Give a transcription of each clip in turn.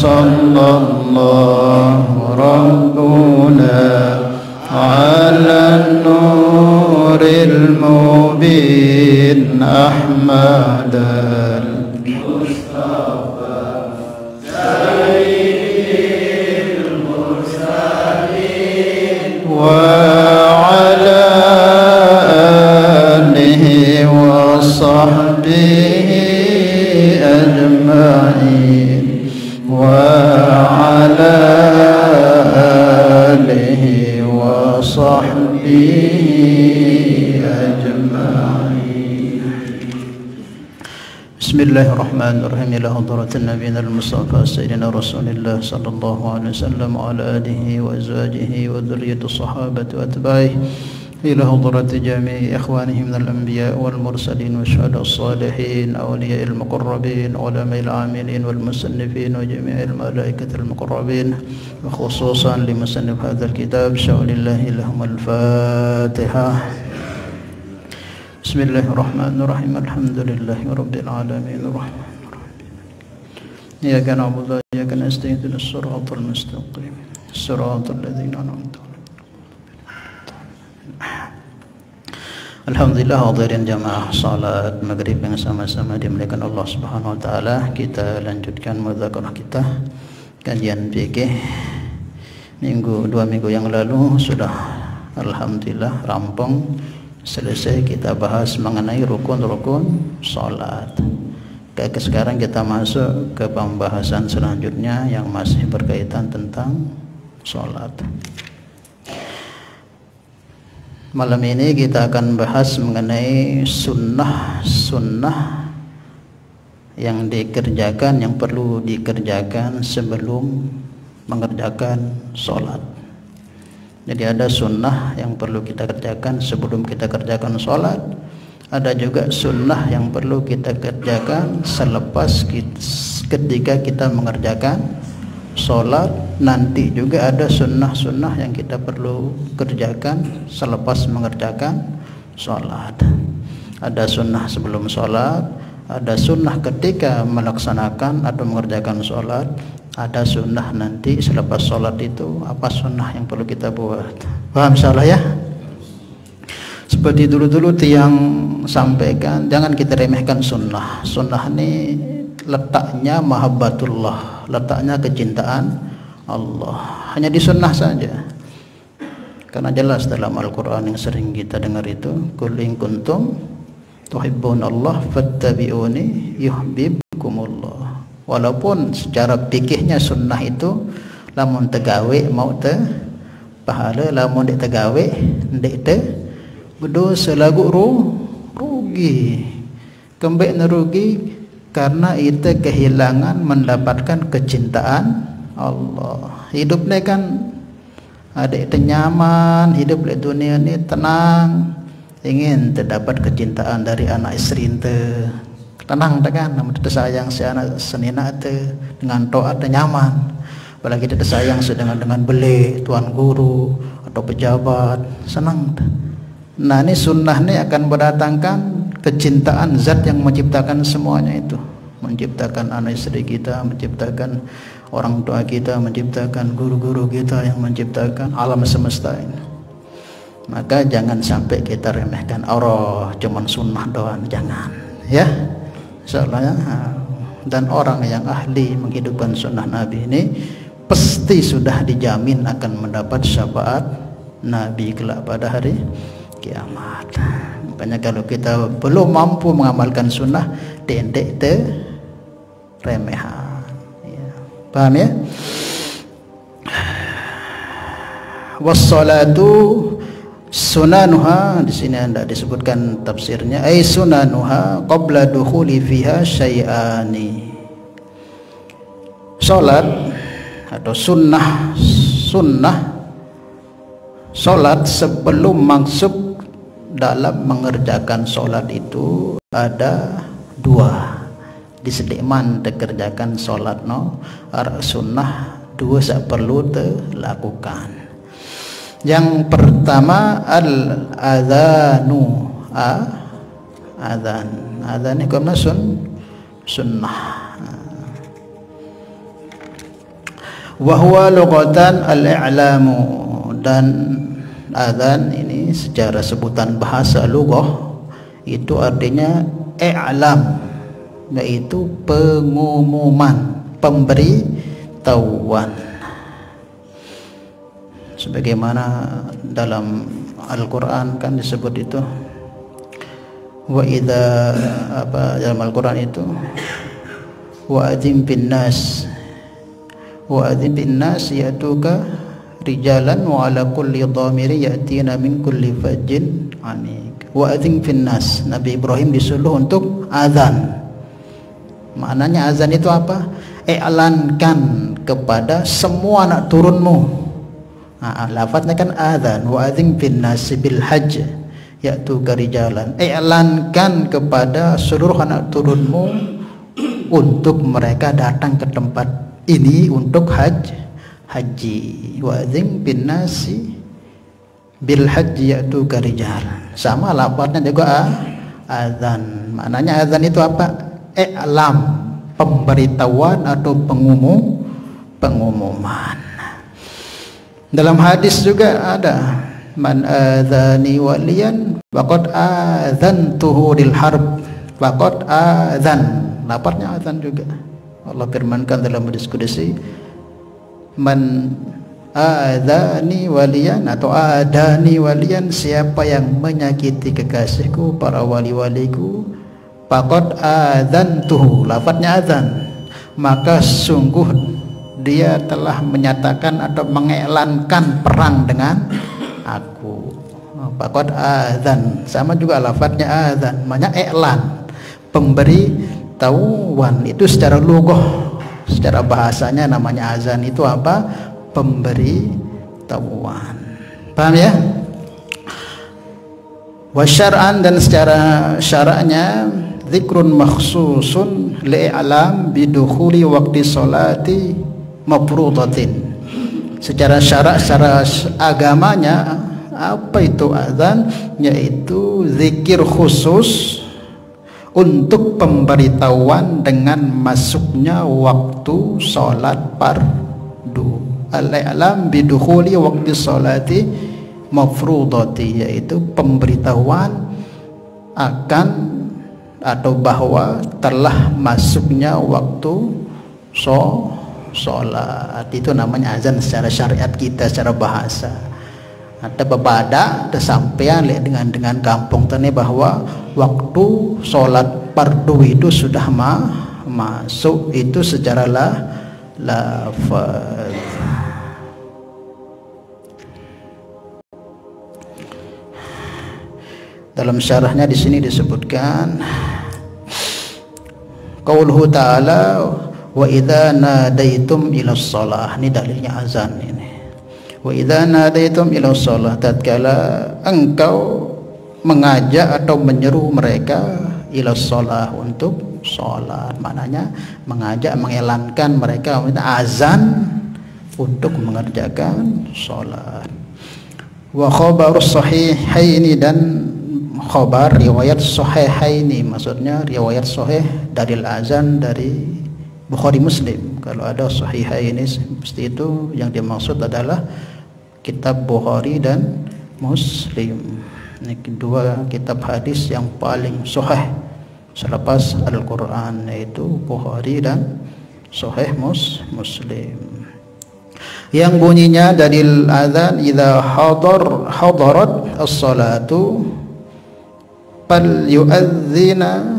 صلى الله ربنا على النور المبين أحمد المصطفى سيد المرسلين وعلى آله وصحبه أجمعين وعلى آله وصحبه أجمعين. بسم الله الرحمن الرحيم. إلى حضرة النبي المصطفى سيدنا رسول الله صلى الله عليه وسلم وعلى آله وأزواجه وذرية الصحابة وأتباعه، إلى حضرة جميع إخوانه من الأنبياء والمرسلين والشهداء الصالحين أولياء المقربين علماء العاملين والمصنفين وجميع الملائكة المقربين، وخصوصا لمصنف هذا الكتاب شاء لله لهم الفاتحة. بسم الله الرحمن الرحيم. الحمد لله رب العالمين الرحمن الرحيم إياك نعبد وإياك نستعين اهدنا الصراط المستقيم صراط الذين أنعمت عليهم. Alhamdulillah, hadirin jamaah salat maghrib yang sama-sama dimuliakan Allah Subhanahu wa taala. Kita lanjutkan mudzakarah kita kajian fikih. Dua minggu yang lalu sudah alhamdulillah rampung selesai kita bahas mengenai rukun-rukun salat. Sekarang kita masuk ke pembahasan selanjutnya yang masih berkaitan tentang salat. Malam ini kita akan bahas mengenai sunnah-sunnah yang dikerjakan, yang perlu dikerjakan sebelum mengerjakan sholat. Jadi ada sunnah yang perlu kita kerjakan sebelum kita kerjakan sholat. Ada juga sunnah yang perlu kita kerjakan selepas ketika kita mengerjakan sholat. Nanti juga ada sunnah-sunnah yang kita perlu kerjakan selepas mengerjakan sholat. Ada sunnah sebelum sholat, ada sunnah ketika melaksanakan atau mengerjakan sholat, ada sunnah nanti selepas sholat. Itu apa sunnah yang perlu kita buat? Paham insyaallah ya? Seperti dulu-dulu tiang sampaikan, jangan kita remehkan sunnah. Sunnah ini letaknya mahabbatullah, letaknya kecintaan Allah. Hanya di sunnah saja. Karena jelas dalam Al-Quran yang sering kita dengar itu, qul in kuntum tuhibbunallah fattabi'uni yuhibbukumullah. Walaupun secara fikihnya sunnah itu lamun tegawe mau te pahala, lamun dek tegawe dek te berdosa lagu rugi. Kembali nerugi karena itu kehilangan mendapatkan kecintaan Allah. Hidup ni kan ada itu nyaman, hidup di dunia ni tenang, ingin terdapat kecintaan dari anak isteri ente, tenang tak kan? Namun kita sayang si anak senina ente dengan taat dan nyaman. Apalagi kita sayang dengan beli tuan guru atau pejabat, senang. Nah ini sunnah ni akan berdatangkan kecintaan zat yang menciptakan semuanya itu, menciptakan anak istri kita, menciptakan orang tua kita, menciptakan guru-guru kita, yang menciptakan alam semesta ini. Maka jangan sampai kita remehkan Allah cuman sunnah doang, jangan ya, insyaallah ya. Dan orang yang ahli menghidupkan sunnah Nabi ini pasti sudah dijamin akan mendapat syafaat Nabi kelak pada hari kiamat. Makanya kalau kita belum mampu mengamalkan sunnah, dendek te remehan ya. Paham ya? Wassalatu sunanuha, di sini anda disebutkan tafsirnya, ay sunanuha qabla dukhuli fiha syai'ani. Salat atau sunnah salat sebelum masuk dalam mengerjakan solat itu ada dua. Disedikman dikerjakan solat no sunnah, dua sak perlu dilakukan. Yang pertama al-adhanu, adhan ini karena sunnah. Wa huwa lughatan al-i'lamu, dan adzan ini secara sebutan bahasa lughah itu artinya i'lam, yaitu pengumuman, pemberitahuan. Sebagaimana dalam Al-Quran kan disebut itu, wa idza dalam Al-Quran itu wa adzim bin nas yatuka rijalan wa ala kulli dhamiri yatina min kulli fajjin amik. Wa adzim bin nas, Nabi Ibrahim disuruh untuk azan. Maknanya azan itu apa? I'lankan kepada semua anak turunmu. Lafadznya kan azan, wa adzim bin nas bil hajj ya'tuka rijalan. I'lankan kepada seluruh anak turunmu untuk mereka datang ke tempat ini untuk haji. Wa adzim bin nas bil hajj ya'tuka rijalan. Sama lafadznya juga azan. Maknanya azan itu apa? I'lam, pemberitahuan atau pengumuman. Dalam hadis juga ada, man adzani waliyan faqad adzantuhu lil harb, faqad adzan. Lafadznya adzan juga. Allah firmankan dalam hadis qudsi, man adzani waliyan atau adani waliyan, siapa yang menyakiti kekasihku, para wali-waliku, faqad adzantuhu, lafadznya adzan, maka sungguh dia telah menyatakan atau mengiklankan perang dengan aku. Faqad adzan, sama juga lafadznya adzan, maknanya iklan, pemberitahuan. Itu secara lughah, secara bahasanya namanya azan itu apa? Pemberitahuan. Paham ya? Wa syar'an, dan secara syara'nya dzikrun makhsusun li'alam bidukhuli waqti sholati mafruḍatin. Secara syarak, secara agamanya apa itu azan? Yaitu zikir khusus untuk pemberitahuan dengan masuknya waktu sholat fardu. Al-i'lam bidukhuli waqti sholati mafruḍati, yaitu pemberitahuan akan atau bahwa telah masuknya waktu sholat. Itu namanya azan secara syariat kita, secara bahasa. Ada berbeda, ada sampean dengan kampung tani bahwa waktu sholat fardu itu sudah masuk, itu secara lafaz. Dalam syarahnya di sini disebutkan qauluhu ta'ala wa idza nadaitum ila shalah, ini dalilnya azan ini. Wa idza nadaitum ila shalah, tatkala engkau mengajak atau menyeru mereka ila shalah, untuk salat. Maknanya mengajak, mengiklankan mereka azan untuk mengerjakan salat. Wa khabarus sahihaini, dan khabar riwayat sahihaini, maksudnya riwayat sahih dalil azan dari Bukhari Muslim. Kalau ada sahihaini pasti itu yang dimaksud adalah kitab Bukhari dan Muslim. Ini kedua kitab hadis yang paling sahih selepas Al-Quran, yaitu Bukhari dan Sahih Muslim. Yang bunyinya dalil azan, idza hadarat as-salatu fal yu'adzina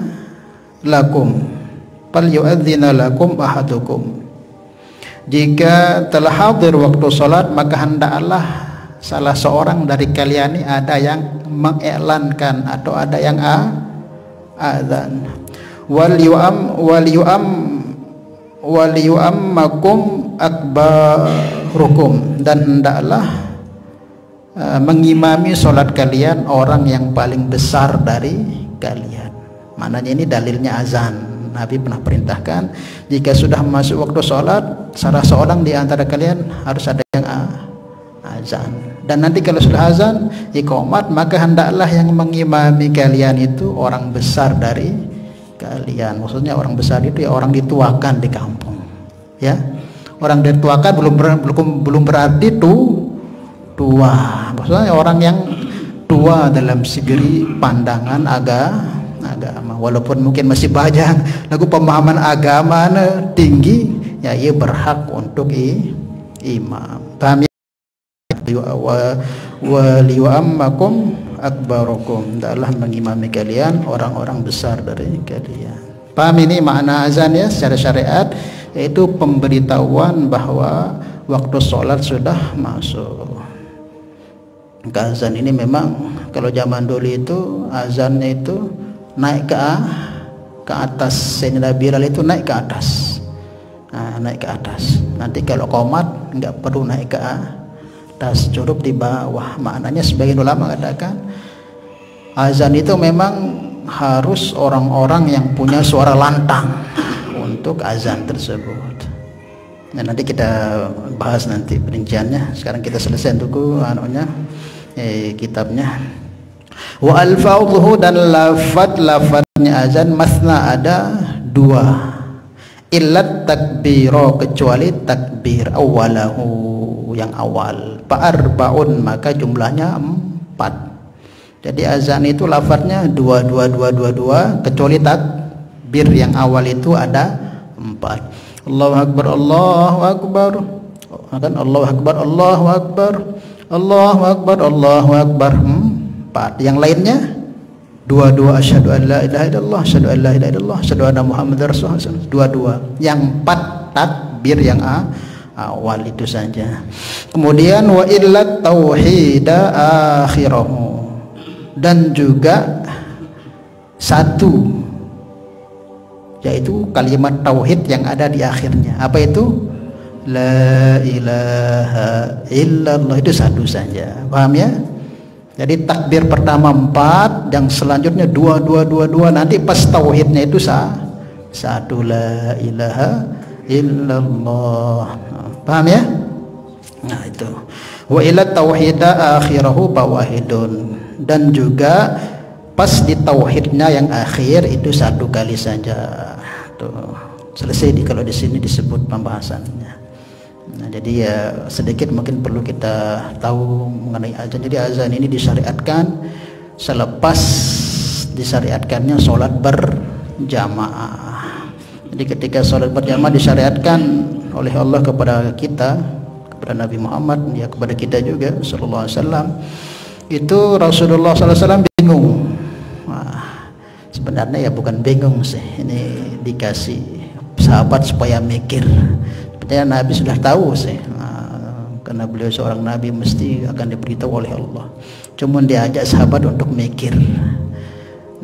lakum ahadukum. Jika telah hadir waktu salat, maka hendaklah salah seorang dari kalian ini ada yang mengiklankan atau ada yang azan. Wal yu'ammakum akbarukum, dan hendaklah mengimami salat kalian orang yang paling besar dari kalian. Maknanya ini dalilnya azan. Nabi pernah perintahkan jika sudah masuk waktu salat, salah seorang di antara kalian harus ada yang azan. Dan nanti kalau sudah azan iqamat, maka hendaklah yang mengimami kalian itu orang besar dari kalian. Maksudnya orang besar itu ya orang dituakan di kampung, ya, Orang dituakan belum berarti tua. Maksudnya orang yang tua dalam segi pandangan agama, walaupun mungkin masih banyak lagu pemahaman agama tinggi, ya ia berhak untuk imam. Paham ya? Wa liwa'ammakum akbarukum, adalah mengimami kalian orang-orang besar dari kalian. Paham ini makna azan ya secara syariat, yaitu pemberitahuan bahwa waktu sholat sudah masuk. Azan ini memang kalau zaman dulu itu azannya itu naik ke atas. Sayyidina Bilal itu naik ke atas. Naik ke atas. Nanti kalau qomat nggak perlu naik ke atas, cukup di bawah. Maknanya sebagian ulama katakan azan itu memang harus orang-orang yang punya suara lantang untuk azan tersebut. Nah, nanti kita bahas nanti perinciannya. Sekarang kita selesai dulu kitabnya. Wa alfadhuhu, dan lafadznya azan masna ada dua. Illat takbiro, kecuali takbir awalahu yang awal. Fa'arbaun, maka jumlahnya 4. Jadi azan itu lafadznya dua, kecuali takbir yang awal itu ada 4. Allahu Akbar, Allahu Akbar, kan Allahu Akbar, Allahu Akbar, Allahu Akbar, Allahu Akbar, 4. Yang lainnya dua, asyhadu an la ilaha illallah, asyhadu an la ilaha illallah, asyhadu anna muhammadar rasulullah, 2. Yang 4 takbir yang awal itu saja. Kemudian wa illat tauhida akhirahu, dan juga 1, yaitu kalimat tauhid yang ada di akhirnya. Apa itu? La ilaha illallah, itu 1 saja. Paham ya? Jadi takbir pertama 4, yang selanjutnya 2, nanti pas tauhidnya itu 1, la ilaha illallah. Paham ya? Nah itu. Wa ila tauhida akhirahu bawahidun, dan juga pas di tauhidnya yang akhir itu 1 kali saja. Tuh, selesai kalau di sini disebut pembahasannya. Nah, jadi ya sedikit mungkin perlu kita tahu mengenai azan. Jadi azan ini disyariatkan selepas disyariatkannya sholat berjamaah. Jadi ketika sholat berjamaah disyariatkan oleh Allah kepada kita, kepada Nabi Muhammad, ya kepada kita juga sallallahu alaihi wasallam. Itu Rasulullah sallallahu alaihi wasallam bingung. Wah, sebenarnya ya bukan bingung sih, ini dikasih sahabat supaya mikir. Ya, Nabi sudah tahu sih, karena beliau seorang Nabi mesti akan diberitahu oleh Allah. Cuma diajak sahabat untuk mikir.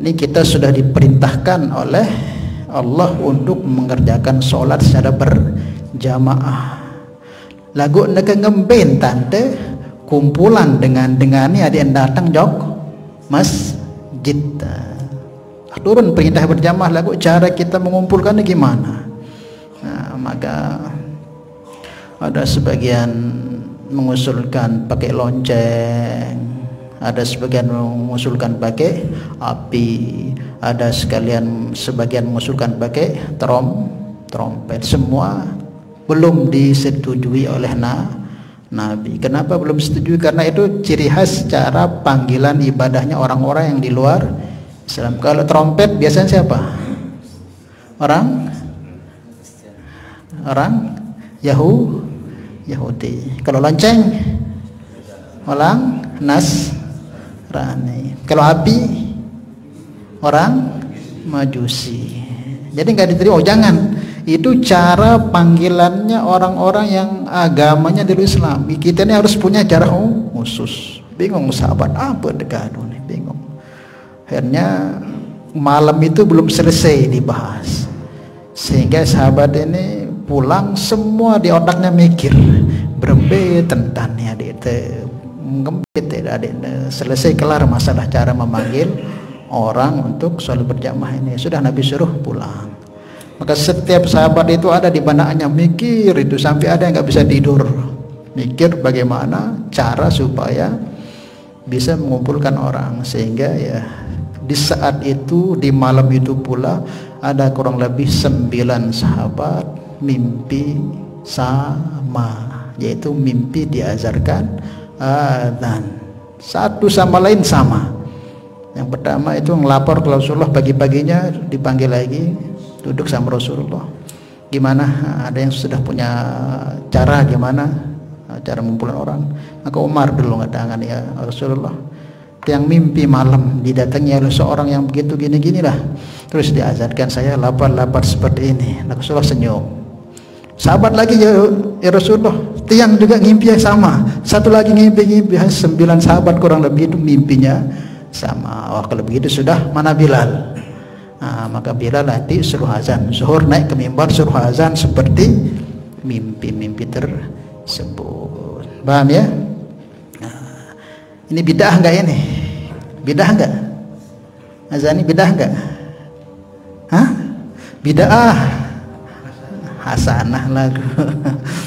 Ini kita sudah diperintahkan oleh Allah untuk mengerjakan sholat secara berjamaah. Lagu nak ngemben tante kumpulan dengan ada yang datang jok masjid. Turun perintah berjamaah, lagu cara kita mengumpulkannya gimana? Nah, maka ada sebagian mengusulkan pakai lonceng, ada sebagian mengusulkan pakai api, ada sebagian mengusulkan pakai trompet. Semua belum disetujui oleh Nabi. Kenapa belum setuju? Karena itu ciri khas cara panggilan ibadahnya orang-orang yang di luar Islam. Kalau trompet biasanya siapa? Orang Yahudi. Kalau lonceng orang Nasrani. Kalau api orang Majusi. Jadi nggak diterima. Oh jangan, itu cara panggilannya orang-orang yang agamanya dari Islam. Kita ini harus punya cara khusus. Bingung sahabat apa dekadu nih, bingung. Akhirnya malam itu belum selesai dibahas, sehingga sahabat ini pulang semua di otaknya mikir berembe tentannya selesai kelar masalah cara memanggil orang untuk sholat berjamaah ini. Sudah Nabi suruh pulang. Maka setiap sahabat itu ada di benaknya mikir itu, sampai ada yang nggak bisa tidur, mikir bagaimana cara supaya bisa mengumpulkan orang. Sehingga ya di saat itu, di malam itu pula ada kurang lebih 9 sahabat mimpi sama, yaitu mimpi diazarkan adzan. Satu sama lain sama. Yang pertama itu ngelapor ke Rasulullah, pagi-paginya dipanggil lagi, duduk sama Rasulullah. Gimana? Ada yang sudah punya cara gimana? Cara ngumpulin orang. Maka Umar dulu ngatakan, ya Rasulullah, yang mimpi malam didatangi oleh seorang yang begitu gini-gini lah, terus diazankan saya lapar-lapar seperti ini. Rasulullah senyum. Sahabat lagi, ya Rasulullah, tiang juga ngimpi yang sama, satu lagi ngimpi 9 sahabat kurang lebih itu mimpinya sama. Oh, kalau begitu sudah, mana Bilal? Maka Bilal nanti suruh azan zuhur, naik ke mimbar suruh azan seperti mimpi-mimpi tersebut. Paham ya? Ini bidah enggak ini? Bidah enggak? Azan ini bidah enggak? Hah? Bidah hasanah lagu.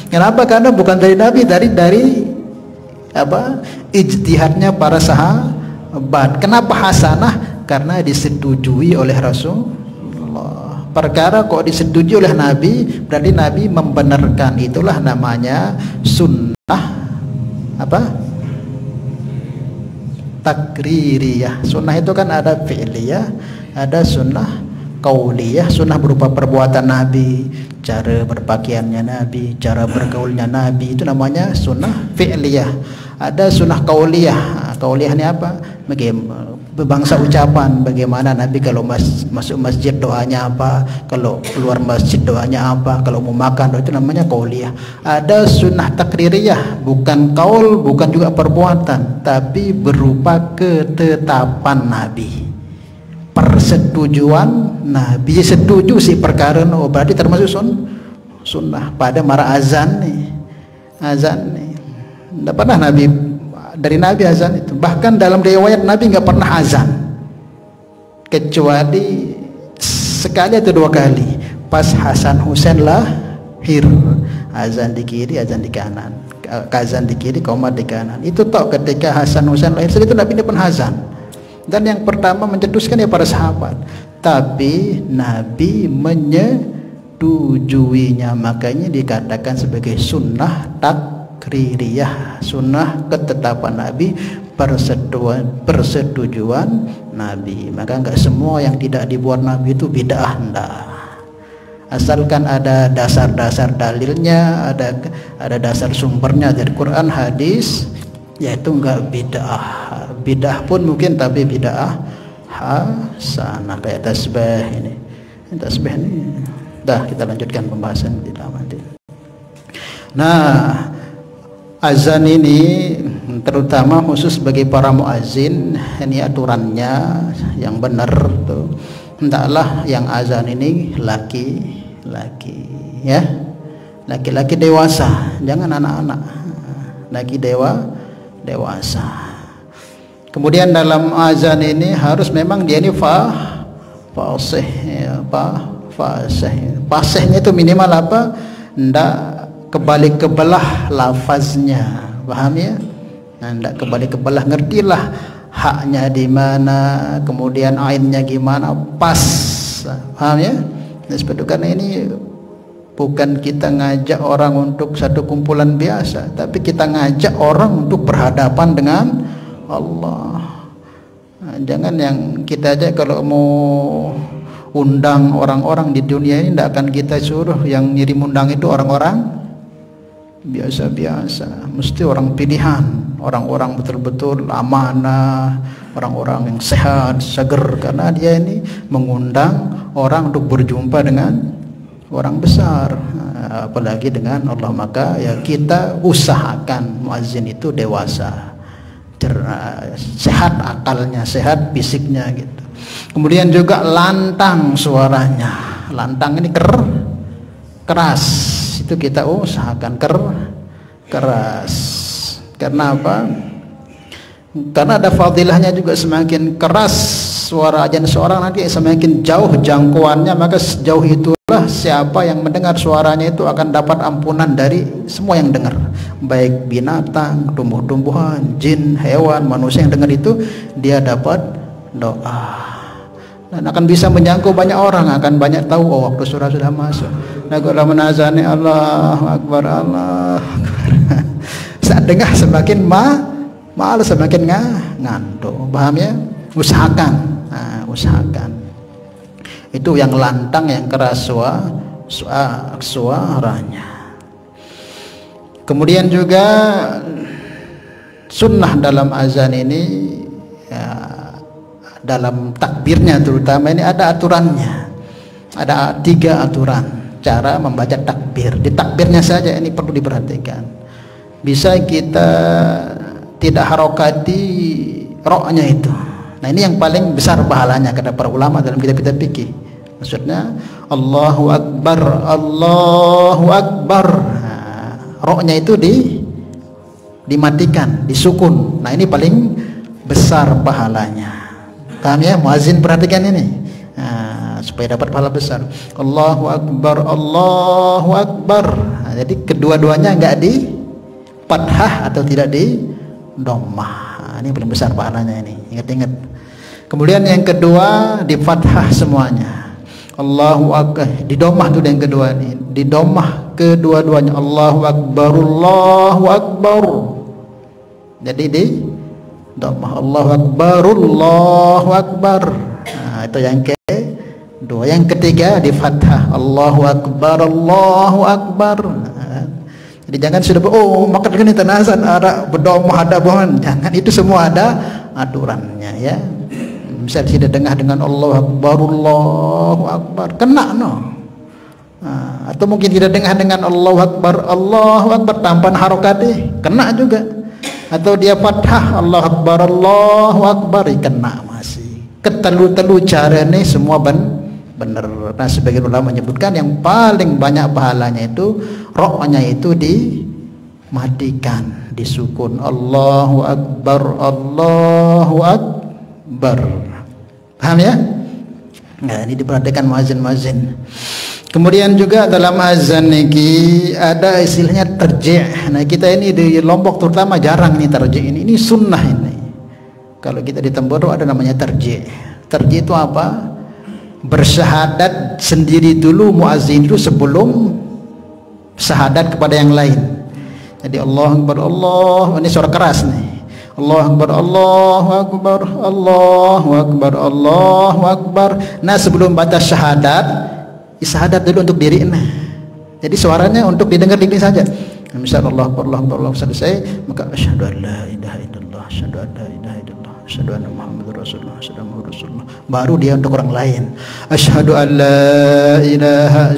Kenapa? Karena bukan dari Nabi, dari apa? Ijtihadnya para sahabat. Kenapa hasanah? Karena disetujui oleh Rasulullah. Perkara kok disetujui oleh Nabi, berarti Nabi membenarkan. Itulah namanya sunnah apa? Takririyah. Sunnah itu kan ada fi'liyah, ada sunnah qauliyah. Sunnah berupa perbuatan Nabi, cara berpakaiannya Nabi, cara bergaulnya Nabi, itu namanya sunnah fi'liyah. Ada sunnah qauliyah. Qauliyah ini apa? Berbangsa ucapan, bagaimana Nabi kalau masuk masjid doanya apa, kalau keluar masjid doanya apa, kalau mau makan, itu namanya qauliyah. Ada sunnah takririyah, bukan qaul, bukan juga perbuatan, tapi berupa ketetapan Nabi, persetujuan Nabi. Setuju sih perkara, oh berarti termasuk sunnah. Pada mara azan nih, tidak pernah Nabi, dari Nabi azan itu. Bahkan dalam riwayat Nabi nggak pernah azan, kecuali sekali atau 2 kali pas Hasan Husain lahir. Azan di kiri, azan di kanan, azan di kiri, qomat di kanan. Itu tok ketika Hasan Husain lahir. Setelah itu Nabi tidak pernah azan. Dan yang pertama mencetuskan ya para sahabat, tapi Nabi menyetujuinya, makanya dikatakan sebagai sunnah takririyah, sunnah ketetapan Nabi, persetujuan Nabi. Maka enggak semua yang tidak dibuat Nabi itu bid'ah, enggak. Asalkan ada dasar-dasar dalilnya, ada dasar sumbernya dari Quran, hadis, yaitu enggak bid'ah. Bid'ah pun mungkin, tapi bid'ah hasanah, kayak tasbih ini. Tasbih ini. Dah, kita lanjutkan pembahasan di dalam nanti. Nah, azan ini terutama khusus bagi para muazzin, ini aturannya yang benar tuh, hendaklah yang azan ini laki-laki, ya, laki-laki dewasa, jangan anak-anak, laki dewasa. Kemudian dalam azan ini harus memang dia ini fasih, ya, fasihnya itu minimal apa? Ndak kebalik kebelah lafaznya, paham ya? Nah, ndak kebalik kebelah, ngertilah haknya di mana, kemudian ainnya gimana, pas, paham ya? Nah, seperti karena ini bukan kita ngajak orang untuk satu kumpulan biasa, tapi kita ngajak orang untuk berhadapan dengan Allah. Nah, jangan yang kita aja kalau mau undang orang-orang di dunia ini, tidak akan kita suruh yang ngirim undang itu orang-orang biasa-biasa, mesti orang pilihan, orang-orang betul-betul amanah, orang-orang yang sehat, seger, karena dia ini mengundang orang untuk berjumpa dengan orang besar, apalagi dengan Allah. Maka ya kita usahakan muazzin itu dewasa, sehat akalnya, sehat fisiknya gitu. Kemudian juga lantang suaranya, lantang ini keras, itu kita usahakan keras. Karena apa? Karena ada fadilahnya juga, semakin keras suara azan seorang nanti semakin jauh jangkauannya, maka sejauh itulah siapa yang mendengar suaranya itu akan dapat ampunan dari semua yang dengar, baik binatang, tumbuh-tumbuhan, jin, hewan, manusia yang dengar itu dia dapat doa. dan akan bisa menjangkau banyak orang, akan banyak tahu oh waktu surah sudah masuk. Nah kalau menazani Allahu Akbar, Allah saat dengar semakin malas, semakin ngantuk. Paham ya? Usahakan, usahakan. Itu yang lantang, yang keras suaranya. Kemudian juga sunnah dalam azan ini ya, dalam takbirnya terutama ini ada aturannya. Ada 3 aturan cara membaca takbir. Di takbirnya saja ini perlu diperhatikan. Bisa kita tidak harokati roknya itu. Nah ini yang paling besar pahalanya kata para ulama dalam kitab-kitab fikih. Maksudnya Allahu Akbar, Allahu Akbar. Nah, roknya itu dimatikan, disukun. Nah ini paling besar pahalanya. Paham ya? Muazin perhatikan ini. Nah, supaya dapat pahala besar. Allahu Akbar, Allahu Akbar. Nah, jadi kedua-duanya enggak di fathah atau tidak di dhammah. Nah, ini paling besar pahalanya ini. Ingat-ingat. Kemudian yang kedua di fathah semuanya. Allahu Akbar. Di dhammah itu yang kedua ini. Di dhammah kedua-duanya. Allahu Akbar, Allahu Akbar. Jadi di dhammah. Allahu Akbar, Allahu Akbar. Nah, itu yang kedua. Yang ketiga di fathah. Allahu Akbar, Allahu Akbar. Nah, jadi jangan sudah maka ini tanazan ada berdomah ada bohong. Jangan, itu semua ada aturannya ya. Misal tidak dengar dengan Allahu Akbar, Allahu Akbar, kena no. Nah, atau mungkin tidak dengar dengan Allahu Akbar tanpa harokat kena juga. Atau dia fathah Allahu Akbar kena masih. Ketelu-telu cara ini semua benar. Nah sebagian ulama menyebutkan yang paling banyak pahalanya itu roknya itu dimatikan, disukun. Allahu Akbar, Allahu Akbar. Paham ya? Nah ini diperhatikan muazin. Kemudian juga dalam azan ini ada istilahnya tarjih. Nah kita ini di Lombok terutama jarang nih tarjih ini sunnah ini. Kalau kita di Temboro ada namanya tarjih. Tarjih itu apa? Bersyahadat sendiri dulu muazin itu sebelum syahadat kepada yang lain. Jadi Allahu Akbar, Allah, ini suara keras nih. Allahu Akbar, Allahu Akbar, Allahu Akbar, Allahu Akbar. Nah sebelum baca syahadat, isyahadat dulu untuk diri. Nah, jadi suaranya untuk didengar diri saja. Misal Allahu Akbar, Allahu Akbar, Allahu Akbar, selesai maka asyhadu an la ilaha illallah, asyhadu an la ilaha illallah, asyhadu anna Muhammadar Rasulullah, asyhadu anna Muhammadar Rasulullah. Baru dia untuk orang lain. Asyhadu an la ilaha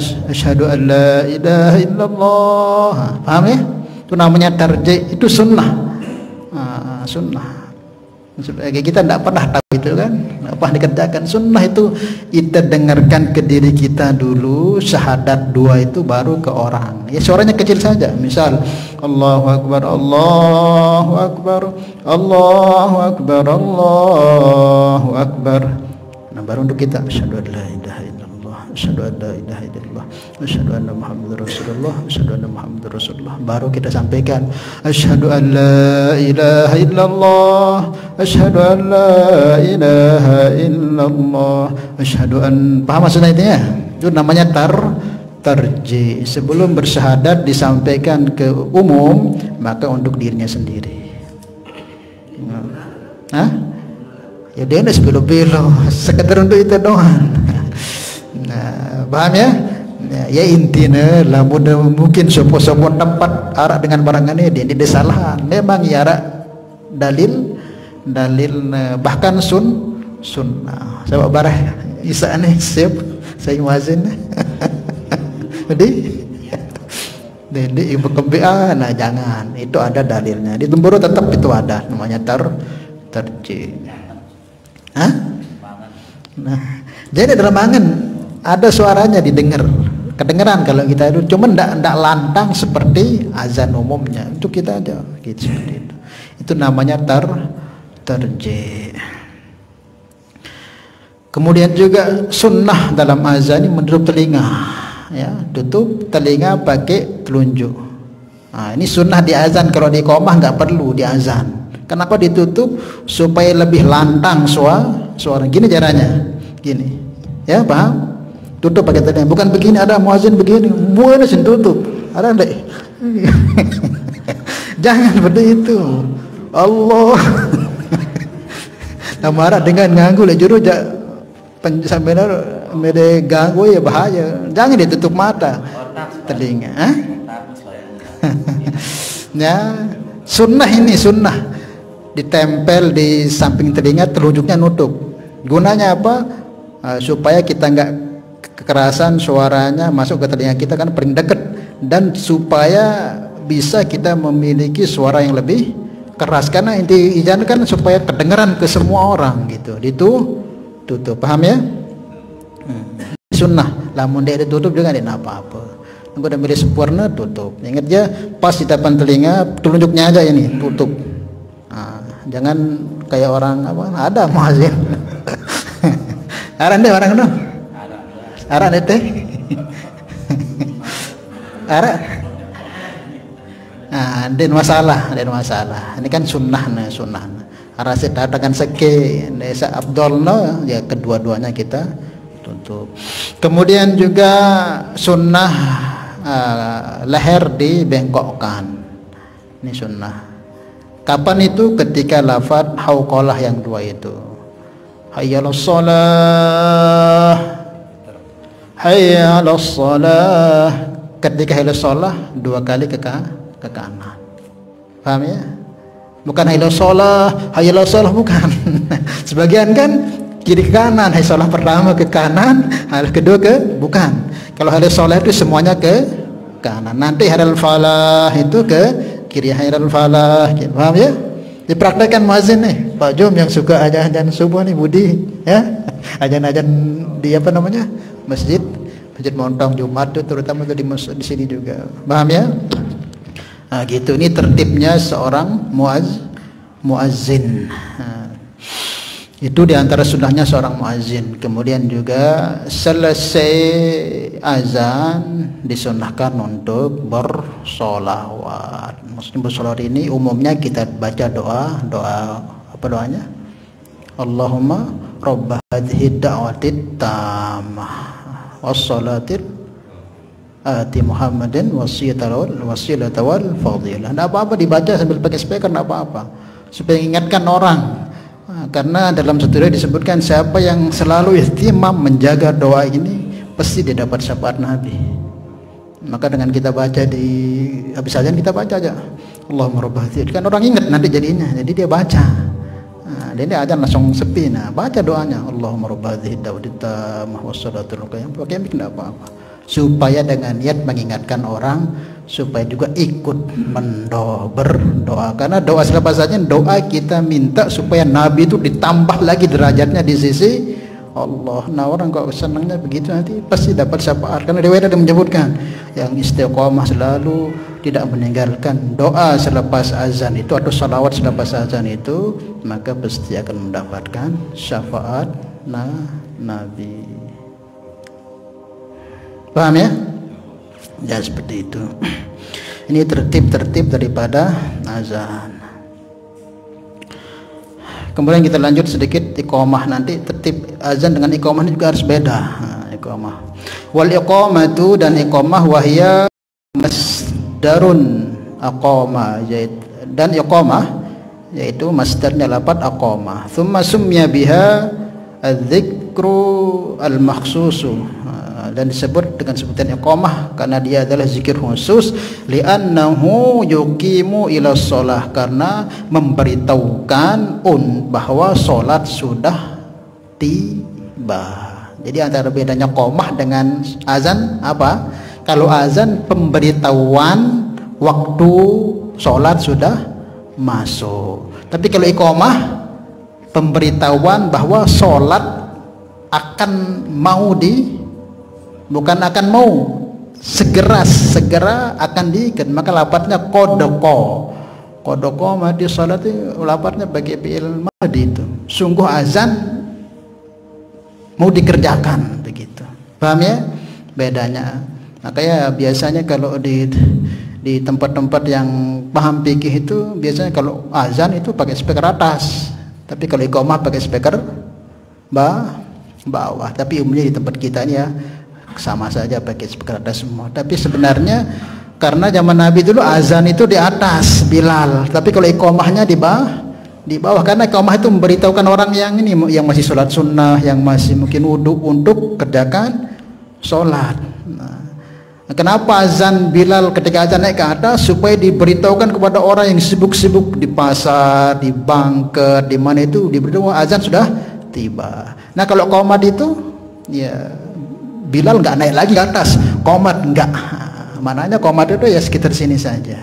illallah. Paham ya? Itu namanya tarjih, itu sunnah. Sunnah. Sebagai kita tidak pernah tahu itu kan, tidak pernah dikerjakan. Sunnah itu kita dengarkan ke diri kita dulu, syahadat 2 itu baru ke orang. Ya suaranya kecil saja. Misal Allahu Akbar, Allahu Akbar, Allahu Akbar, Allahu Akbar. Nah baru untuk kita asyhadu an la ilaha illallah, asyhadu an la ilaha illallah, asyhadu anna Muhammadar Rasulullah, asyhadu anna Muhammadar Rasulullah. Baru kita sampaikan asyhadu an la ilaha illallah, asyhadu an la ilaha illallah, asyhadu an. Paham maksudnya itu ya? Itu namanya tarjih. Sebelum bersyahadat disampaikan ke umum, maka untuk dirinya sendiri. Hah? Ya dia nggak sebelo-belo, sekedar untuk itu doang. Nah, paham ya? Ya intinya lah mungkin sopo-sopo tempat arak dengan barangannya dia tidak salah. Memang ya arak dalil bahkan sunnah. Sebab barah isa nih siap saya muazin. Jadi ibu kebiaan, nah jangan, itu ada dalilnya. Di Temboro tetap itu ada namanya tarjih. Hah? Nah, jadi dalam angan ada suaranya didengar, kedengeran kalau kita itu, cuma ndak lantang seperti azan umumnya. Itu kita aja gitu seperti itu. Itu namanya tarjih. Kemudian juga sunnah dalam azan ini menutup telinga, ya, tutup telinga pakai telunjuk. Nah, ini sunnah di azan. Kalau di iqamah nggak perlu di azan. Kenapa ditutup? Supaya lebih lantang suara. Gini caranya. gini. Ya, paham? Tutup pakai telinga. Bukan begini, ada muazin begini, muazin sin tutup. Ada enggak? Jangan seperti itu. Allah. Marah dengan nganggu le juru sampai mede ganggu ya bahaya. Jangan ditutup mata, telinga. Ya, sunnah ini sunnah. Ditempel di samping telinga, telunjuknya nutup. Gunanya apa? Supaya kita nggak kekerasan suaranya masuk ke telinga kita, kan paling dekat, dan supaya bisa kita memiliki suara yang lebih keras, karena inti ijazah kan supaya kedengaran ke semua orang gitu. Tutup, paham ya? Sunnah. Lamun dia ditutup juga tidak apa-apa. Nunggu udah milih sempurna, tutup. Ingat ya, pas di depan telinga, telunjuknya aja ini tutup. Jangan kayak orang apa? Ada muazin. Aran deh orang itu. Aran teh. Aran. Den masalah. Ini kan sunnah. Arasit datakan seke desa Abdullah ya, kedua-duanya kita tutup. Kemudian juga sunnah leher dibengkokkan. Ini sunnah. Kapan itu? Ketika lafaz hauqalah yang dua itu. Hayyalas shalah. Hayyalas shalah. Ketika hayyalas shalah dua kali ke kanan. Paham ya? Bukan hayyalas shalah bukan. Sebagian kan kiri ke kanan, hayyalas shalah pertama ke kanan, hayyalas kedua ke bukan. Kalau hayyalas shalah itu semuanya ke kanan. Nanti hayyalas falah itu ke kiri, hayyalas falah. Paham ya? Dipraktekkan muazin nih, Pak Jom yang suka ajan-ajan subuh nih, Budi ya. Ajan-ajan di apa namanya? Masjid Montong Jumat tuh, terutama tuh di sini juga. Paham ya? Nah, gitu. Ini tertibnya seorang muazzin. Itu diantara sunnahnya seorang muazzin. Kemudian juga selesai azan disunnahkan untuk bersolawat. Maksudnya bersolawat ini umumnya kita baca doa apa doanya? Allahumma rabb hadhihi da'watit tammah wassalatil ati Muhammadin wasilata wal fadilah. Tidak apa-apa dibaca sambil pakai speaker, tidak apa-apa, supaya mengingatkan orang. Karena dalam satu riwayat disebutkan siapa yang selalu ihtimam menjaga doa ini pasti dia dapat syafaat Nabi. Maka dengan kita baca di habis azan, kita baca aja Allahumma rabb hadhihi, kan orang ingat nanti jadinya, jadi dia baca. Dia azan langsung sepi, baca doanya Allahumma rabb hadhihi da'watit tammah wassalatul qayyimah, pakai mic, tidak apa-apa, supaya dengan niat mengingatkan orang supaya juga ikut berdoa. Karena doa selepas azan, doa kita minta supaya Nabi itu ditambah lagi derajatnya di sisi Allah. Nah, orang kok senangnya begitu, nanti pasti dapat syafaat. Karena riwayat ada menyebutkan yang istiqomah selalu tidak meninggalkan doa selepas azan itu atau salawat selepas azan itu, maka pasti akan mendapatkan syafaat Nabi. Paham ya? Ya seperti itu. Ini tertib daripada azan. Kemudian kita lanjut sedikit iqamah. Nanti tertib azan dengan iqamah ini juga harus beda. Iqamah. Wal iqamatu, dan iqamah wahya masdarun aqama, dan iqamah yaitu masdarnya lafaz aqama. Tsumma summiya biha adzikru al-makhsusu, dan disebut dengan sebutan iqamah karena dia adalah zikir khusus, li'annahu yuqimu ila shalah, karena memberitahukan bahwa salat sudah tiba. Jadi antara bedanya iqamah dengan azan apa? Kalau azan pemberitahuan waktu salat sudah masuk, tapi kalau iqamah pemberitahuan bahwa salat akan mau bukan akan mau, segera akan diikat. Maka lafadznya kodoko madi salat itu lafadznya bagi fi'il madi, itu sungguh azan mau dikerjakan begitu. Paham ya bedanya? Makanya biasanya kalau di tempat-tempat yang paham fikih itu biasanya kalau azan itu pakai speaker atas, tapi kalau iqamah pakai speaker bawah. Tapi umumnya di tempat kita ini ya sama saja pakai speaker atas semua. Tapi sebenarnya karena zaman Nabi dulu azan itu di atas Bilal, tapi kalau iqamahnya di bawah karena iqamah itu memberitahukan orang yang ini yang masih sholat sunnah, yang masih mungkin wudhu untuk kerjakan sholat. Kenapa azan Bilal ketika azan naik ke atas? Supaya diberitahukan kepada orang yang sibuk-sibuk di pasar, di bangker, di mana itu diberitahu azan sudah tiba. Nah kalau qomat itu ya Bilal nggak naik lagi ke atas, qomat nggak. Mananya qomat itu ya sekitar sini saja.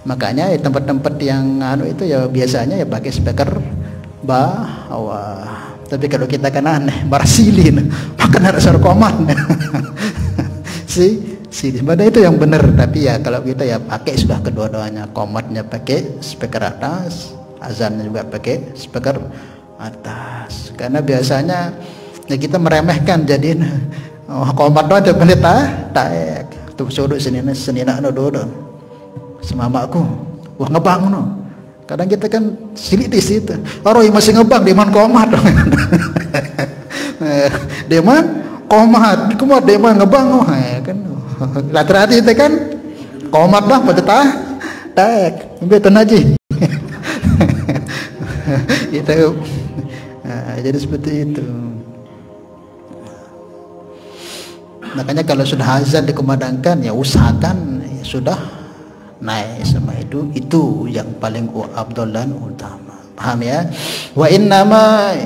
Makanya ya, tempat-tempat yang itu ya biasanya ya pakai speaker bawah. Tapi kalau kita kan aneh, barasilin, makan harus qomat. Sebenarnya itu yang benar, tapi ya kalau kita ya pakai sudah kedua-duanya, qomatnya pakai speaker atas, azannya juga pakai speaker atas. Karena biasanya ya kita meremehkan jadi qomat doang ada pendeta taek tuh sudut senina no dodo semamaku wah ngebang no. Kadang kita kan silik di situ. Orang yang masih ngebang di man qomat. Deman qomat, kumat deman ngebang ya kan. Rata-rata itu kan qomat lah pendeta taek beton aja. Itu jadi seperti itu. Makanya kalau sudah azan dikumandangkan ya usahakan ya sudah naik sama itu yang paling afdal dan utama. Paham ya? Wa innama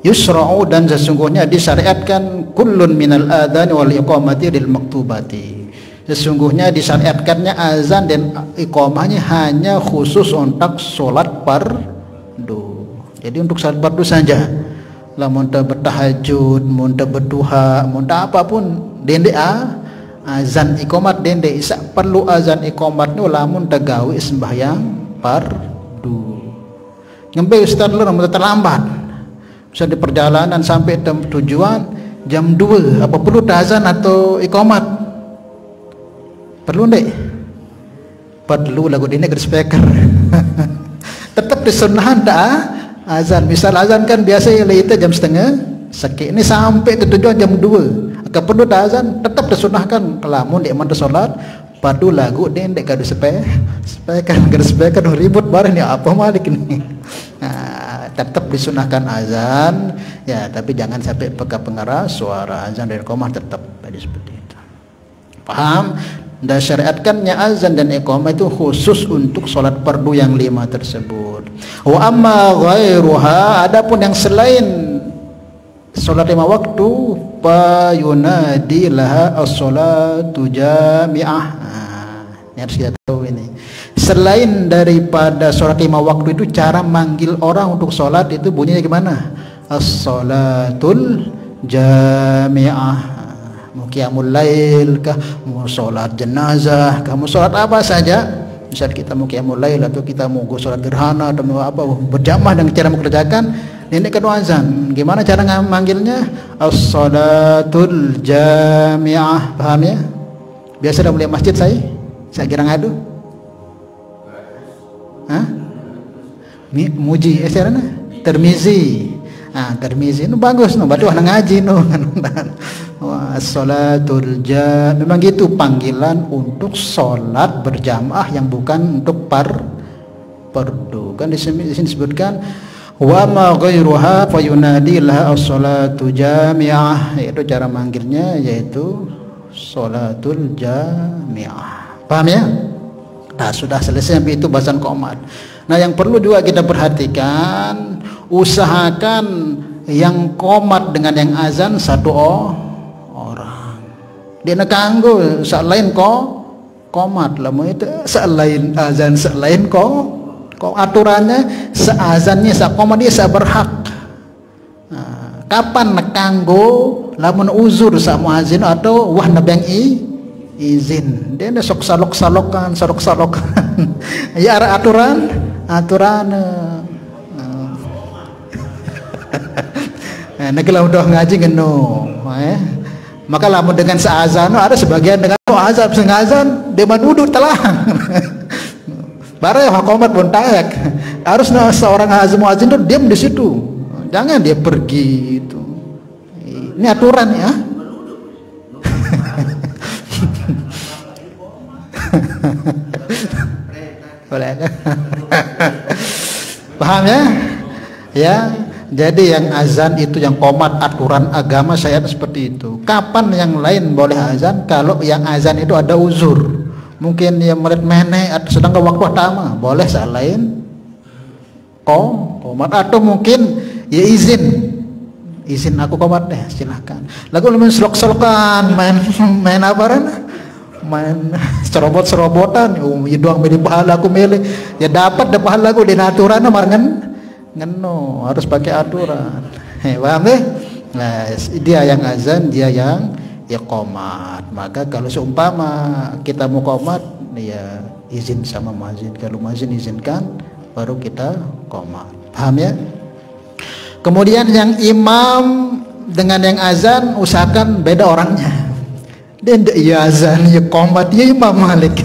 yusra'u dan sesungguhnya disyariatkan kullun minal adzan wal iqamati lil maktubati. Sesungguhnya disyariatkannya azan dan iqamahnya hanya khusus untuk salat fardu. Jadi untuk salat fardu saja. Lah muntah bertahajud, muntah berduha, muntah apapun dende azan iqamat dende isa perlu azan iqamat nu lamun tagawi sembahyang fardu. Ngembe ustaz lu terlambat. Bisa di perjalanan sampai tujuan jam 2, apa perlu azan atau iqamat? Perlu ndek? Perlu lagu dene ke speaker. Tetap disunnahan dah azan. Misal azan kan biasa ya itu jam setengah seki ini sampai ke tujuan jam 2 agak perlu azan tetap disunahkan lamun di mana sholat padu lagu dendek kado speaker ribut bareng ya apa malik ini. Nah, tetap disunahkan azan ya tapi jangan sampai peka pengeras suara azan dan iqamah tetap tadi seperti itu. Paham? Dan syariatkannya azan dan iqamah itu khusus untuk sholat fardu yang 5 tersebut. Wa amma ghairuha adapun yang selain sholat 5 waktu fa yunadi laha as-sholatu jami'ah. Ini harus kita tahu ini. Selain daripada sholat 5 waktu itu cara manggil orang untuk sholat itu bunyinya gimana? As-sholatul jami'ah. Mau qiyamul lail kah, mau sholat jenazah, kamu sholat apa saja. Misal kita mau qiyamul lail atau kita mau sholat gerhana atau mau apa berjamaah dengan cara mengerjakan ini kedua azan. Gimana cara manggilnya? As-sholatul jami'ah. Paham ya? Biasa dah mulai masjid saya kira ngadu. Hah? Muji esarana Tirmizi. Tirmizi itu bagus no, berarti orang ngaji no. As-sholatul jami'ah. Memang gitu panggilan untuk sholat berjamaah yang bukan untuk fardu. Kan di sini disebutkan wa ma ghairuha fa yunadi laha as-sholatu jami'ah. Itu cara manggilnya yaitu sholatul jami'ah. Paham ya? Nah, sudah selesai sampai itu bahasan qomat. Nah, yang perlu juga kita perhatikan, usahakan yang qomat dengan yang azan satu orang. Dia nak kanggo sak lain qomat lah itu sak lain azan sak lain aturannya seazannya sak qomat dia sak berhak. Nah, kapan nak kanggo lamun uzur sak muazin atau wah nabang izin dia nak sok salok-salokan ya aturan negala udah ngaji ngeno maka lamun dengan seazan ada sebagian dengan azan sengazan dia manudu telang bare hakomat pun tayak harusnya seorang muazin itu diam di situ jangan dia pergi itu Ini aturan ya. Boleh. Paham ya? Ya. Jadi yang azan itu yang qomat, aturan agama syariat seperti itu. Kapan yang lain boleh azan? Kalau yang azan itu ada uzur, mungkin dia melihat menek atau sedangkan waktu utama, boleh saat lain qomat, atau mungkin ya izin aku qomat deh, silahkan. Lagu main selok-selokan, main apa rana? Main serobot-serobotan, doang milih pahala aku milih, ya dapat pahala aku di aturan marangan ngeno, harus pakai aturan. Paham deh? Nah, dia yang azan, dia yang qomat. Maka kalau seumpama kita mau qomat, ya izin sama muazin. Kalau muazin izinkan, baru kita qomat. Paham ya? Kemudian yang imam dengan yang azan usahakan beda orangnya. Dia ndak ya azan, ya qomat, ya Imam Malik.